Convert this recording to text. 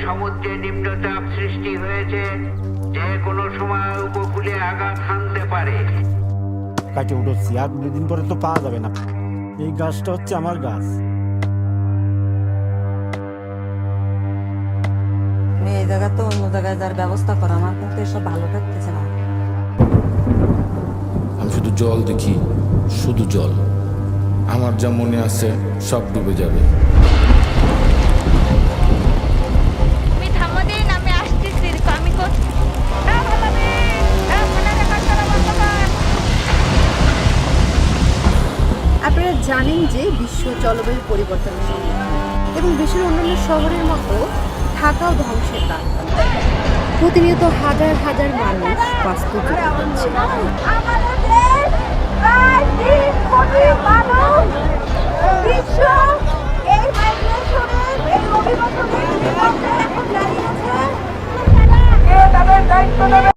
সমুদ্রে নিম্নচাপ সৃষ্টি হয়েছে, যে কোনো সময় উপকূলে আঘাত হানতে পারে। কাটে উঠছি, আর 2 দিন পরে তো পাওয়া যাবে না। এই গাছটা হচ্ছে আমার গাছ। এই জায়গা তো অন্য জায়গায় যার ব্যবস্থা করা, আমার কিন্তু এসব ভালো লাগতেছে না। আমি শুধু জল দেখি, শুধু জল। আমার যা মনে আছে সব ডুবে যাবে। তুমি থামো দিন, আমি আসতেছি। আমি আপনারা জানেন যে বিশ্ব জলবায়ু পরিবর্তনের সঙ্গে এবং বিশ্বের অন্যান্য শহরের মতো ঢাকাও ধ্বংসের দ্বার। প্রতিনিয়ত হাজার হাজার মানুষ বাস্তুচ্যুত হচ্ছে। আমাদের